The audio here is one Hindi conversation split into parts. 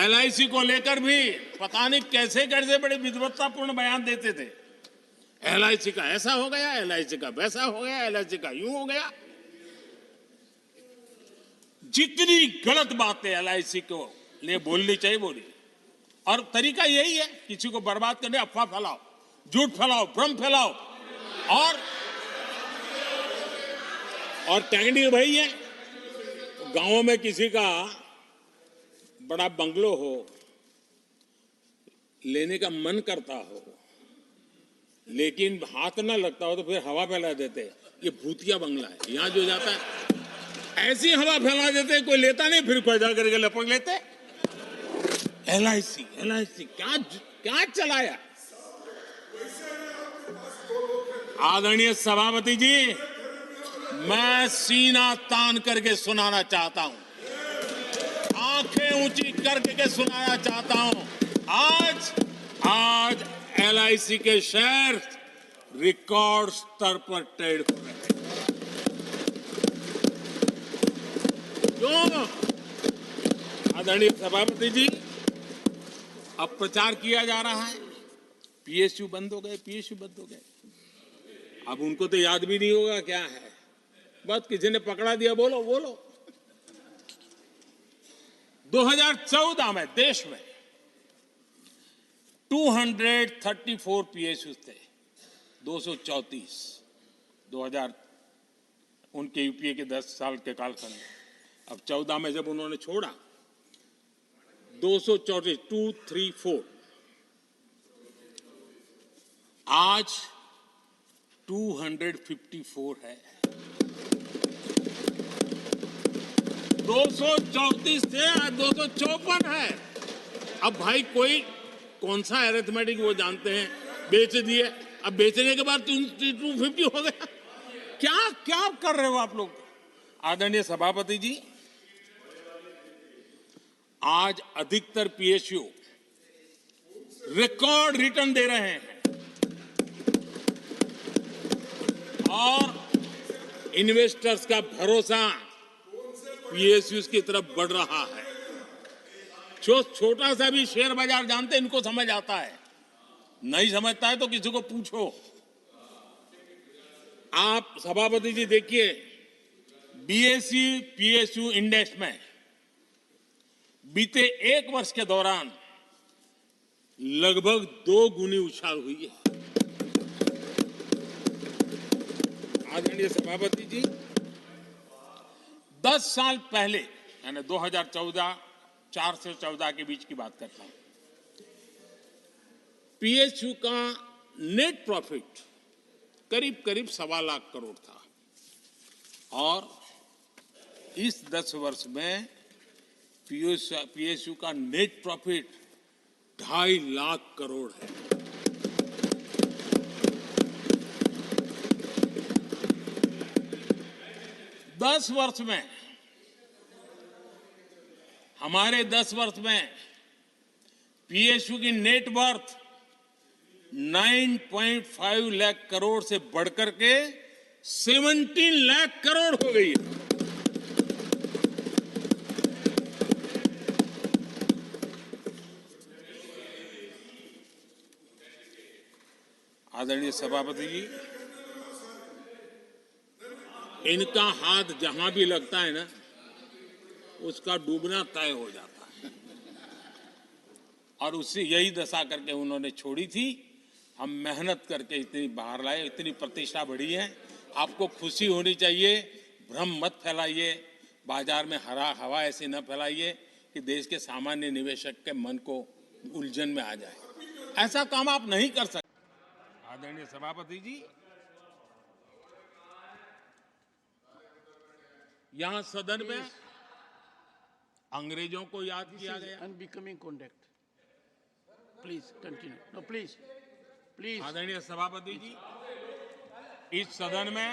एलआईसी को लेकर भी पता नहीं कैसे कैसे बड़े विद्वत्तापूर्ण बयान देते थे। एलआईसी का ऐसा हो गया, एलआईसी का वैसा हो गया, एलआईसी का यूं हो गया। जितनी गलत बातें एलआईसी को लिए बोलनी चाहिए बोली, और तरीका यही है, किसी को बर्बाद करने, अफवाह फैलाओ, झूठ फैलाओ, भ्रम फैलाओ। और टेक्निक वही है। गांवों में किसी का बड़ा बंगलो हो, लेने का मन करता हो, लेकिन हाथ ना लगता हो तो फिर हवा फैला देते, ये भूतिया बंगला है, यहां जो जाता है ऐसी हवा फैला देते, कोई लेता नहीं, फिर कोई जा करके लपक लेते। एलआईसी एलआईसी क्या क्या चलाया। आदरणीय सभापति जी, मैं सीना तान करके सुनाना चाहता हूं, आंखें ऊंची करके सुनाना चाहता हूं, आज एलआईसी के शेयर रिकॉर्ड स्तर पर ट्रेड हो रहे हैं। क्यों? आदरणीय सभापति जी, अब प्रचार किया जा रहा है, पीएसयू बंद हो गए, पीएसयू बंद हो गए। अब उनको तो याद भी नहीं होगा क्या है, बस किसी ने पकड़ा दिया, बोलो बोलो। 2014 में देश में 234 पीएसयू थे, 234 2000 उनके यूपीए के 10 साल के कालखंड में। अब 14 में जब उन्होंने छोड़ा, 234 आज 254 है। 234 थे, आज 254 है। अब भाई कोई कौन सा अरिथमेटिक वो जानते हैं, बेच दिए, अब बेचने के बाद 250 हो गया। क्या क्या कर रहे हो आप लोग। आदरणीय सभापति जी, आज अधिकतर पीएसयू रिकॉर्ड रिटर्न दे रहे हैं और इन्वेस्टर्स का भरोसा पीएसयू की तरफ बढ़ रहा है। जो छोटा सा भी शेयर बाजार जानते हैं, इनको समझ आता है, नहीं समझता है तो किसी को पूछो। आप सभापति जी देखिए, बीएसई पीएसयू इंडेक्स में बीते 1 वर्ष के दौरान लगभग 2 गुनी उछाल हुई है। आदरणीय सभापति जी, 10 साल पहले, यानी 2014 4 से 14 के बीच की बात करता हूं, पीएसयू का नेट प्रॉफिट करीब 1.25 लाख करोड़ था, और इस 10 वर्ष में पीएसयू का नेट प्रॉफिट 2.5 लाख करोड़ है। हमारे 10 वर्ष में पीएसयू की नेट वर्थ 9.5 लाख करोड़ से बढ़कर के 17 लाख करोड़ हो गई है। आदरणीय सभापति जी, इनका हाथ जहां भी लगता है ना, उसका डूबना तय हो जाता है, और उससे यही दशा करके उन्होंने छोड़ी थी। हम मेहनत करके इतनी बाहर लाए, इतनी प्रतिष्ठा बढ़ी है। आपको खुशी होनी चाहिए, भ्रम मत फैलाइए, बाजार में हवा ऐसी न फैलाइए कि देश के सामान्य निवेशक के मन को उलझन में आ जाए। ऐसा काम आप नहीं कर सकते। आदरणीय सभापति जी, यहां सदन में अंग्रेजों को याद किया गया। Unbecoming conduct, please continue. No please please. आदरणीय सभापति जी, इस सदन में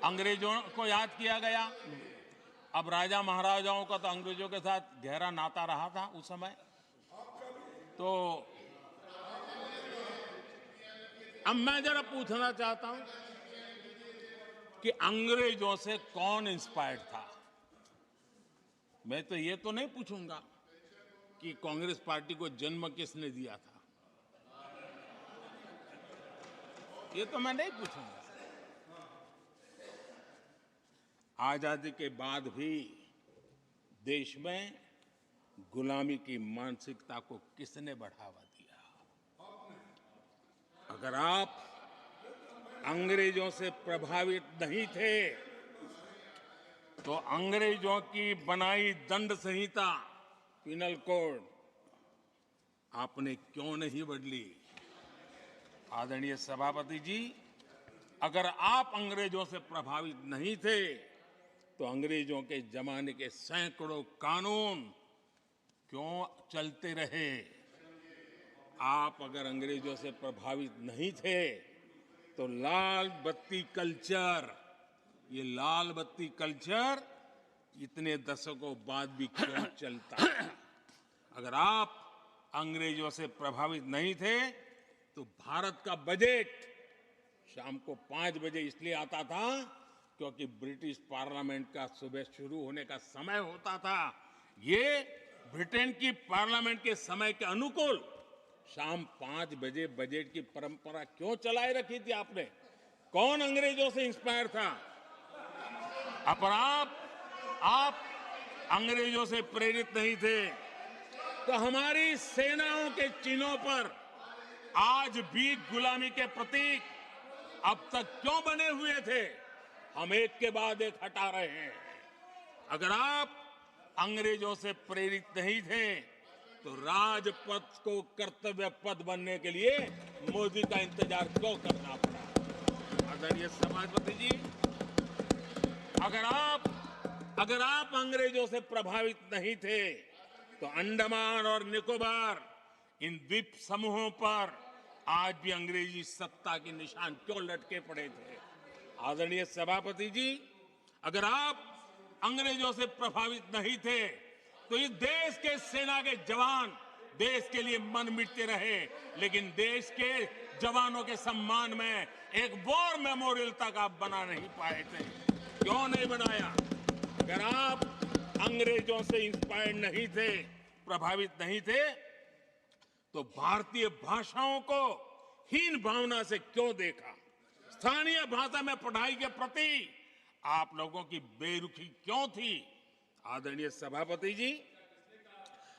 अंग्रेजों को याद किया गया। अब राजा महाराजाओं का तो अंग्रेजों के साथ गहरा नाता रहा था उस समय, तो अब मैं जरा पूछना चाहता हूं कि अंग्रेजों से कौन इंस्पायर्ड था। मैं तो ये तो नहीं पूछूंगा कि कांग्रेस पार्टी को जन्म किसने दिया था? ये तो मैं नहीं पूछूंगा। आजादी के बाद भी देश में गुलामी की मानसिकता को किसने बढ़ावा दिया? अगर आप अंग्रेजों से प्रभावित नहीं थे तो अंग्रेजों की बनाई दंड संहिता, पिनल कोड, आपने क्यों नहीं बदली? आदरणीय सभापति जी, अगर आप अंग्रेजों से प्रभावित नहीं थे तो अंग्रेजों के जमाने के सैकड़ों कानून क्यों चलते रहे? आप अगर अंग्रेजों से प्रभावित नहीं थे तो लाल बत्ती कल्चर, ये लाल बत्ती कल्चर इतने दशकों बाद भी क्यों चलता है? अगर आप अंग्रेजों से प्रभावित नहीं थे तो भारत का बजट शाम को 5 बजे इसलिए आता था क्योंकि ब्रिटिश पार्लियामेंट का सुबह शुरू होने का समय होता था। ये ब्रिटेन की पार्लियामेंट के समय के अनुकूल शाम 5 बजे बजट की परंपरा क्यों चलाए रखी थी आपने? कौन अंग्रेजों से इंस्पायर था? पर आप अंग्रेजों से प्रेरित नहीं थे तो हमारी सेनाओं के चिन्हों पर आज भी गुलामी के प्रतीक अब तक क्यों बने हुए थे? हम एक के बाद एक हटा रहे हैं। अगर आप अंग्रेजों से प्रेरित नहीं थे तो राजपथ को कर्तव्य पथ बनने के लिए मोदी का इंतजार क्यों करना पड़ा? आदरणीय सभापति जी, अगर आप अंग्रेजों से प्रभावित नहीं थे तो अंडमान और निकोबार, इन द्वीप समूहों पर आज भी अंग्रेजी सत्ता के निशान क्यों लटके पड़े थे? आदरणीय सभापति जी, अगर आप अंग्रेजों से प्रभावित नहीं थे तो इस देश के सेना के जवान देश के लिए मन मिटते रहे, लेकिन देश के जवानों के सम्मान में एक वॉर मेमोरियल तक आप बना नहीं पाए थे। क्यों नहीं बनाया? अगर आप अंग्रेजों से इंस्पायर्ड नहीं थे, प्रभावित नहीं थे, तो भारतीय भाषाओं को हीन भावना से क्यों देखा? स्थानीय भाषा में पढ़ाई के प्रति आप लोगों की बेरुखी क्यों थी? आदरणीय सभापति जी,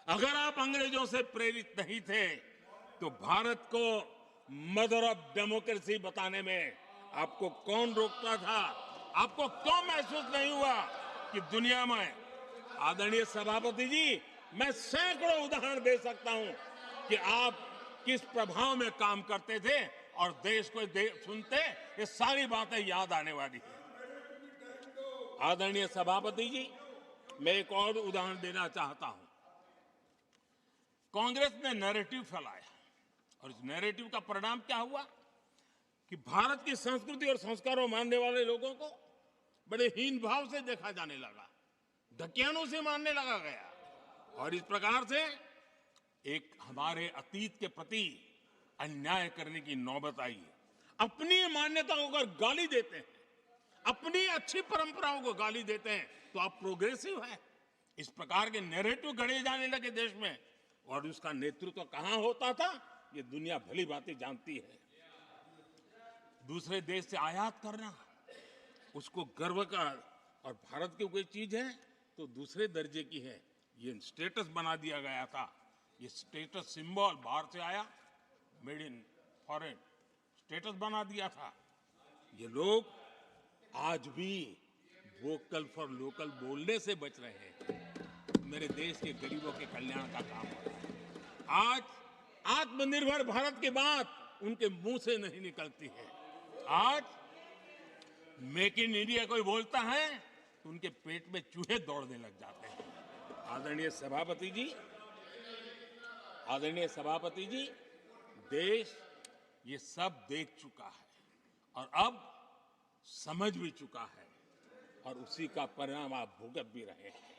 अगर आप अंग्रेजों से प्रेरित नहीं थे तो भारत को मदर ऑफ डेमोक्रेसी बताने में आपको कौन रोकता था? आपको क्यों महसूस नहीं हुआ कि दुनिया में? आदरणीय सभापति जी, मैं सैकड़ों उदाहरण दे सकता हूं कि आप किस प्रभाव में काम करते थे और देश को सुनते ये सारी बातें याद आने वाली है। आदरणीय सभापति जी, मैं एक और उदाहरण देना चाहता हूं। कांग्रेस ने नैरेटिव फैलाया और इस नैरेटिव का परिणाम क्या हुआ कि भारत की संस्कृति और संस्कारों मानने वाले लोगों को बड़े हीन भाव से देखा जाने लगा, ढकियानों से मानने लगा गया, और इस प्रकार से एक हमारे अतीत के प्रति अन्याय करने की नौबत आई है। अपनी मान्यताओं को गाली देते हैं, अपनी अच्छी परंपराओं को गाली देते हैं तो आप प्रोग्रेसिव हैं। इस प्रकार के नैरेटिव गढ़े जाने लगे देश में, और उसका नेतृत्व कहां होता था ये दुनिया भली भांति जानती है। दूसरे देश से आयात करना उसको गर्व का, और भारत की कोई चीज है तो दूसरे दर्जे की है, ये स्टेटस बना दिया गया था। ये स्टेटस सिंबल बाहर से आया, मेड इन फॉरेन, स्टेटस बना दिया था। ये लोग आज भी वोकल फॉर लोकल बोलने से बच रहे हैं। मेरे देश के गरीबों के कल्याण का काम हो रहा है। आज आत्मनिर्भर भारत की बात उनके मुंह से नहीं निकलती है। आज मेक इन इंडिया कोई बोलता है तो उनके पेट में चूहे दौड़ने लग जाते हैं। आदरणीय सभापति जी, देश ये सब देख चुका है और अब समझ भी चुका है, और उसी का परिणाम आप भुगत भी रहे हैं।